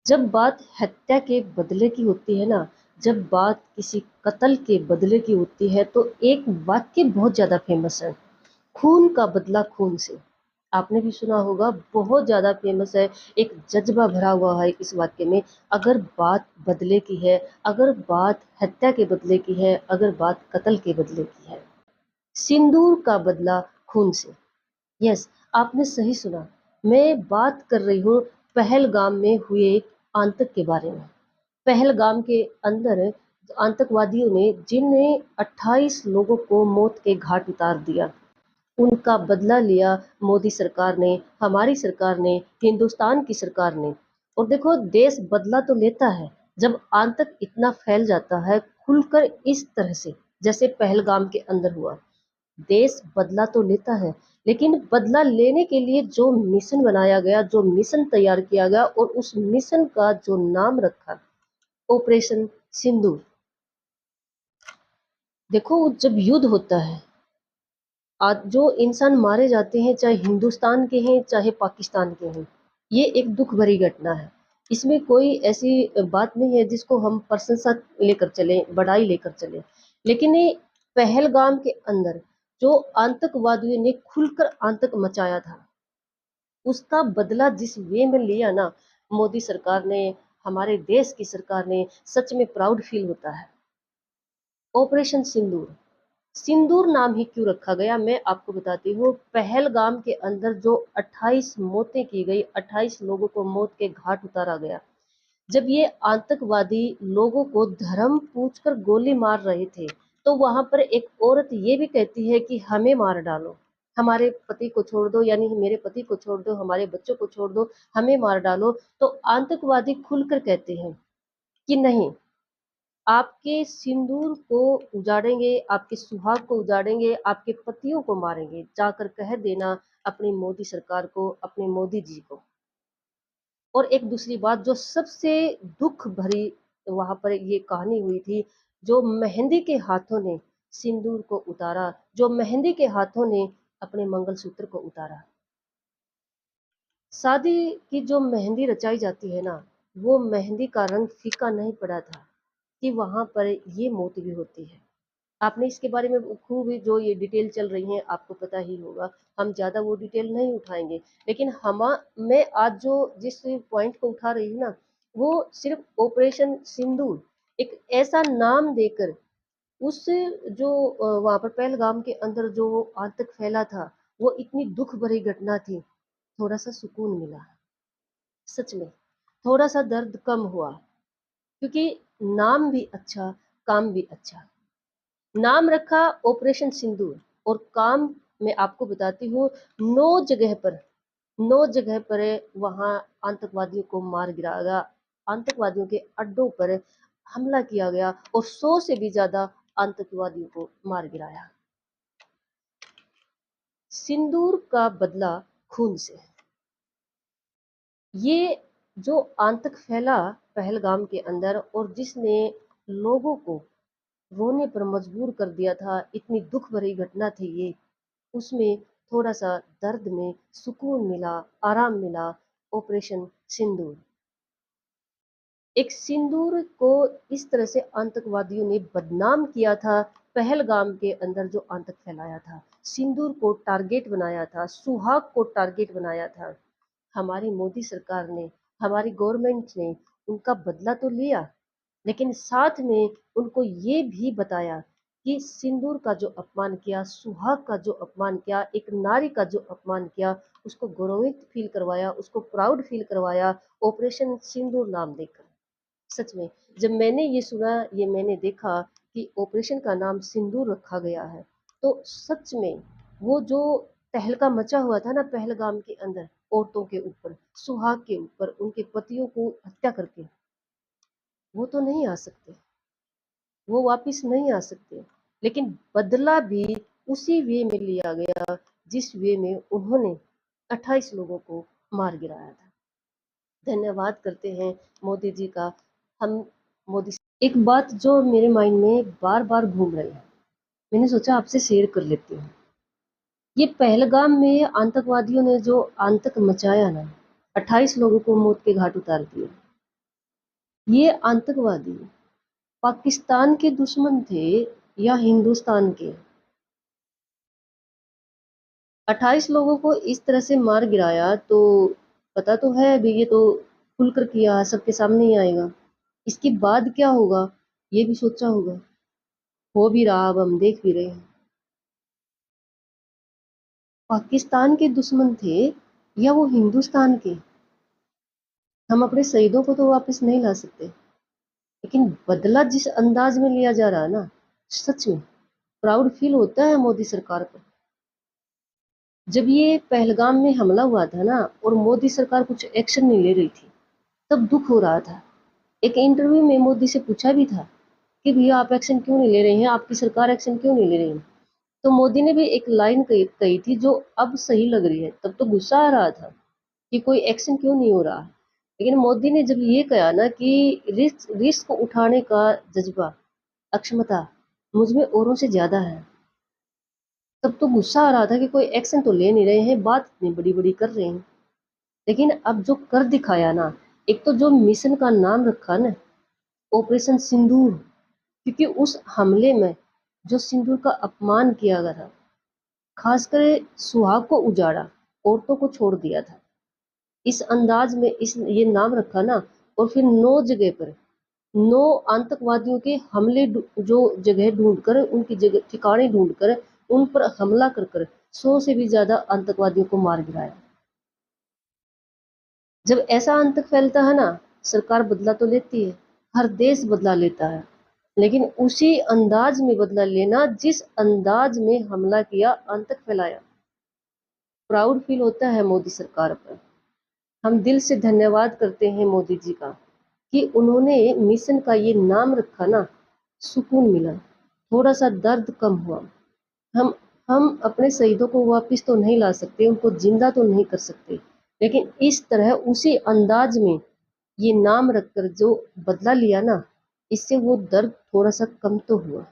जब बात हत्या के बदले की होती है ना, जब बात किसी कत्ल के बदले की होती है तो एक वाक्य बहुत ज्यादा फेमस है। खून का बदला खून से। आपने भी सुना होगा, बहुत ज्यादा फेमस है। एक जज्बा भरा हुआ है इस वाक्य में। अगर बात बदले की है, अगर बात हत्या के बदले की है, अगर बात कत्ल के बदले की है, सिंदूर का बदला खून से। यस, आपने सही सुना। मैं बात कर रही हूँ पहलगाम में हुए एक आतंक के बारे में। पहलगाम के अंदर आतंकवादियों ने जिन 28 लोगों को मौत के घाट उतार दिया, उनका बदला लिया मोदी सरकार ने, हमारी सरकार ने, हिंदुस्तान की सरकार ने। और देखो, देश बदला तो लेता है जब आतंक इतना फैल जाता है खुलकर इस तरह से, जैसे पहलगाम के अंदर हुआ। देश बदला तो लेता है, लेकिन बदला लेने के लिए जो मिशन बनाया गया, जो मिशन तैयार किया गया, और उस मिशन का जो नाम रखा, ऑपरेशन सिंदूर। देखो, जब युद्ध होता है, आज जो इंसान मारे जाते हैं, चाहे हिंदुस्तान के हैं चाहे पाकिस्तान के हैं, ये एक दुख भरी घटना है। इसमें कोई ऐसी बात नहीं है जिसको हम प्रशंसा लेकर चले, बड़ाई लेकर चले। लेकिन ये पहलगाम के अंदर जो आतंकवादियों ने खुलकर आतंक मचाया था, उसका बदला जिस वे में लिया ना मोदी सरकार ने, हमारे देश की सरकार ने, सच में प्राउड फील होता है। ऑपरेशन सिंदूर। सिंदूर नाम ही क्यों रखा गया, मैं आपको बताती हूँ। पहलगाम के अंदर जो 28 मौतें की गई, 28 लोगों को मौत के घाट उतारा गया, जब ये आतंकवादी लोगों को धर्म पूछकर गोली मार रहे थे, तो वहां पर एक औरत ये भी कहती है कि हमें मार डालो, हमारे पति को छोड़ दो, यानी मेरे पति को छोड़ दो, हमारे बच्चों को छोड़ दो, हमें मार डालो। तो आतंकवादी खुलकर कहते हैं कि नहीं, आपके सिंदूर को उजाड़ेंगे, आपके सुहाग को उजाड़ेंगे, आपके पतियों को मारेंगे, जाकर कह देना अपनी मोदी सरकार को, अपने मोदी जी को। और एक दूसरी बात जो सबसे दुख भरी वहां पर ये कहानी हुई थी, जो मेहंदी के हाथों ने सिंदूर को उतारा, जो मेहंदी के हाथों ने अपने मंगलसूत्र को उतारा। शादी की जो मेहंदी रचाई जाती है ना, वो मेहंदी का रंग फीका नहीं पड़ा था कि वहां पर ये मौत भी होती है। आपने इसके बारे में खूब जो ये डिटेल चल रही है आपको पता ही होगा, हम ज्यादा वो डिटेल नहीं उठाएंगे। लेकिन मैं आज जो जिस पॉइंट को उठा रही हूँ ना, वो सिर्फ ऑपरेशन सिंदूर एक ऐसा नाम देकर उस जो वहां पर पहलगाम के अंदर जो आतंक फैला था, वो इतनी दुख भरी घटना थी। थोड़ा सा सुकून मिला, सच में थोड़ा सा दर्द कम हुआ, क्योंकि नाम भी अच्छा, काम भी अच्छा। नाम रखा ऑपरेशन सिंदूर, और काम मैं आपको बताती हूँ, 9 जगह पर, 9 जगह पर वहां आतंकवादियों को मार गिराया गया, आतंकवादियों के अड्डों पर हमला किया गया, और 100 से भी ज्यादा आतंकवादियों को मार गिराया। सिंदूर का बदला खून से। ये जो आतंक फैला पहलगाम के अंदर, और जिसने लोगों को रोने पर मजबूर कर दिया था, इतनी दुख भरी घटना थी ये, उसमें थोड़ा सा दर्द में सुकून मिला, आराम मिला। ऑपरेशन सिंदूर। एक सिंदूर को इस तरह से आतंकवादियों ने बदनाम किया था, पहलगाम के अंदर जो आतंक फैलाया था, सिंदूर को टारगेट बनाया था, सुहाग को टारगेट बनाया था। हमारी मोदी सरकार ने, हमारी गवर्नमेंट ने उनका बदला तो लिया, लेकिन साथ में उनको ये भी बताया कि सिंदूर का जो अपमान किया, सुहाग का जो अपमान किया, एक नारी का जो अपमान किया, उसको गौरवित फील करवाया, उसको प्राउड फील करवाया ऑपरेशन सिंदूर नाम देकर। सच में, जब मैंने ये सुना, ये मैंने देखा कि ऑपरेशन का नाम सिंदूर रखा गया है, तो सच में वो जो तहलका मचा हुआ था ना पहलगाम के अंदर, औरतों के ऊपर, सुहाग के ऊपर, उनके पतियों को हत्या करके, वो तो नहीं आ सकते, वो वापस नहीं आ सकते। लेकिन बदला भी उसी वे में लिया गया जिस वे में उन्होंने 28 लोगों को मार गिराया था। धन्यवाद करते हैं मोदी जी का। हम मोदी एक बात जो मेरे माइंड में बार बार घूम रही है, मैंने सोचा आपसे शेयर कर लेती हूँ। ये पहलगाम में आतंकवादियों ने जो आतंक मचाया ना, 28 लोगों को मौत के घाट उतार दिया, ये आतंकवादी पाकिस्तान के दुश्मन थे या हिंदुस्तान के? 28 लोगों को इस तरह से मार गिराया तो पता तो है अभी, ये तो खुलकर किया, सबके सामने ही आएगा। इसके बाद क्या होगा ये भी सोचा होगा। हो भी रहा, अब हम देख भी रहे हैं। पाकिस्तान के दुश्मन थे या वो हिंदुस्तान के? हम अपने शहीदों को तो वापस नहीं ला सकते, लेकिन बदला जिस अंदाज में लिया जा रहा है ना, सच में प्राउड फील होता है मोदी सरकार को। जब ये पहलगाम में हमला हुआ था ना और मोदी सरकार कुछ एक्शन नहीं ले रही थी, तब दुख हो रहा था। एक इंटरव्यू में मोदी से पूछा भी था कि भैया आप एक्शन क्यों नहीं ले रहे हैं, आपकी सरकार एक्शन क्यों नहीं ले रही है। तो मोदी ने भी एक लाइन कही थी जो अब सही लग रही है। तब तो गुस्सा आ रहा था कि कोई एक्शन क्यों नहीं हो रहा, लेकिन मोदी ने जब ये कहा ना कि रिस्क उठाने का जज्बा, अक्षमता मुझ में औरों से ज्यादा है, तब तो गुस्सा आ रहा था कि कोई एक्शन तो ले नहीं रहे हैं, बात इतनी बड़ी बड़ी कर रहे हैं। लेकिन अब जो कर दिखाया ना, एक तो जो मिशन का नाम रखा ना, ऑपरेशन सिंदूर, क्योंकि उस हमले में जो सिंदूर का अपमान किया गया था, खासकर सुहाग को उजाड़ा, औरतों को छोड़ दिया था, इस अंदाज में इस ये नाम रखा ना। और फिर 9 जगह पर 9 आतंकवादियों के हमले, जो जगह ढूंढकर, उनकी जगह ठिकाने ढूंढकर उन पर हमला कर कर 100 से भी ज्यादा आतंकवादियों को मार गिराया। जब ऐसा आतंक फैलता है ना, सरकार बदला तो लेती है, हर देश बदला लेता है, लेकिन उसी अंदाज में बदला लेना जिस अंदाज में हमला किया, आतंक फैलाया। प्राउड फील होता है मोदी सरकार पर। हम दिल से धन्यवाद करते हैं मोदी जी का कि उन्होंने मिशन का ये नाम रखा ना, सुकून मिला, थोड़ा सा दर्द कम हुआ। हम हम अपने शहीदों को वापस तो नहीं ला सकते, उनको जिंदा तो नहीं कर सकते, लेकिन इस तरह उसी अंदाज में ये नाम रखकर जो बदला लिया ना, इससे वो दर्द थोड़ा सा कम तो हुआ।